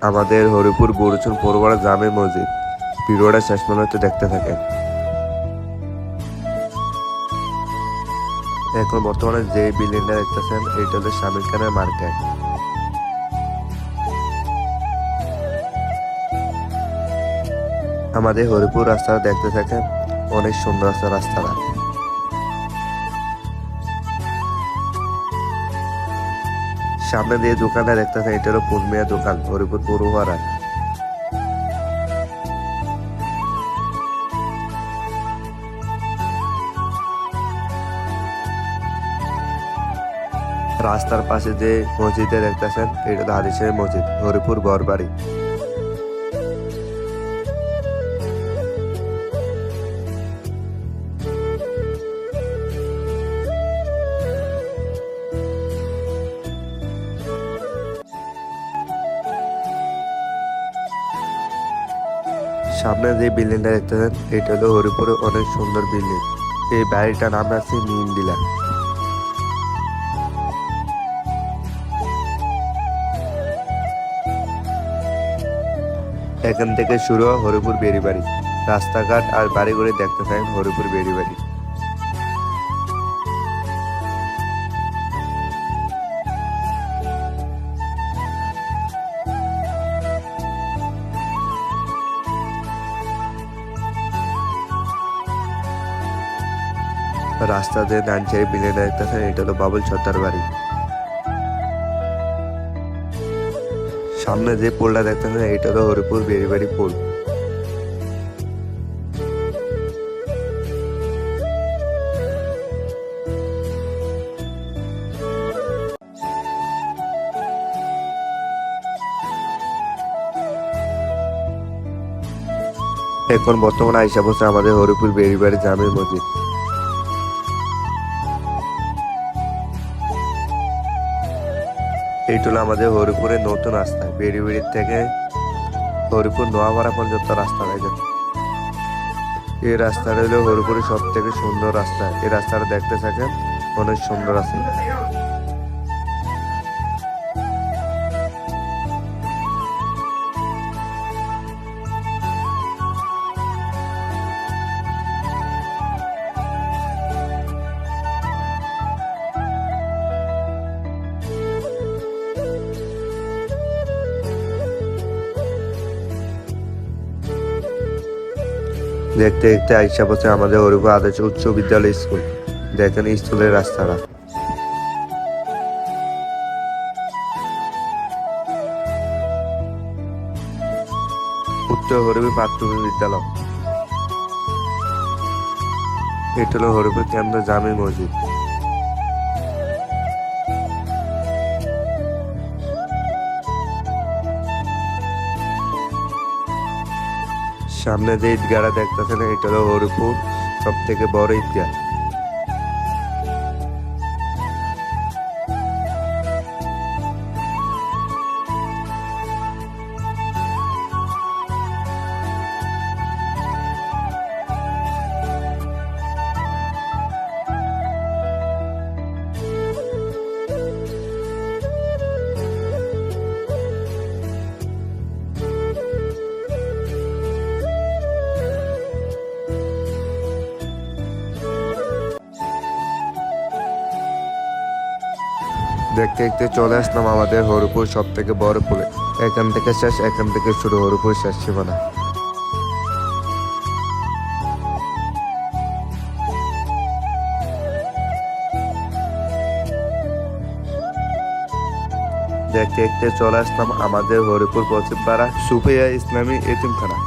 আমাদের হরিপুর বরুচুন পৌরপাড়া জামে মসজিদ ভিডিওটা শেষ পর্যন্ত দেখতে থাকেন। এখন বর্তমানে যে বিল্ডিংটা দেখতেছেন এটা হচ্ছে শামিল খানের মার্কেট। আমাদের হরিপুর রাস্তাটা দেখতে থাকেন, অনেক সুন্দর আছে রাস্তাটা। সামনে দিয়ে দোকানটা দেখতেছেন এটা হলো পূর্ণিয়া দোকান, হরিপুর পৌরপাড়া। রাস্তার পাশে যে মসজিদে দেখতেছেন এটা হলো হাদিসের মসজিদ, হরিপুর গড়বাড়ি। সামনে যে বিল্ডিংটা দেখতেছেন এটা হলো হরিপুরে অনেক সুন্দর বিল্ডিং। এই বাড়িটার নাম আছে নিমডিলা। এখান থেকে শুরু হয় হরিপুর বেড়িবাড়ি। রাস্তাঘাট আর বাড়িগুলি দেখতে থাকেন হরিপুর বেড়িবাড়ি। রাস্তা দিয়ে ডান সাইড বিল্ডিং দেখতেছেন এটা হলো বাবুল সর্দার বাড়ি। সামনে যে পোলটা দেখতেছেন এটা হলো হরিপুর বেড়িবাড়ি পোল। এখন বর্তমানে আইসা বসে আমাদের হরিপুর বেড়িবাড়ি জামে মসজিদ। এইটা হলো আমাদের হরিপুরের নতুন রাস্তা, বেড়িবাড়ির থেকে হরিপুর নোয়াপাড়া পর্যন্ত রাস্তা রয়েছে। এই রাস্তাটা হলো হরিপুরের সব থেকে সুন্দর রাস্তা। এই রাস্তাটা দেখতে থাকেন, অনেক সুন্দর আছে। দেখতে দেখতে আইসা বসে আমাদের হরিপুর আদর্শ উচ্চ বিদ্যালয় স্কুল। দেখেন স্কুলের রাস্তাটা। উচ্চ হরিপুর প্রাথমিক বিদ্যালয়। এটা হলো হরিপুর কেন্দ্র জামে মসজিদ। সামনে যে ঈদগাহটা দেখতেছেন এটা হলো হরিপুর সব থেকে বড় ঈদগাহ। দেখতে দেখতে চলে আসলাম আমাদের হরিপুর সব থেকে বড় পুলে। এখান থেকে শেষ, এখান থেকে শুরু, হরিপুর শেষ সীমানা। দেখতে দেখতে চলে আসলাম আমাদের হরিপুর পশ্চিমপাড়া সুফিয়া ইসলামী এতিমখানা।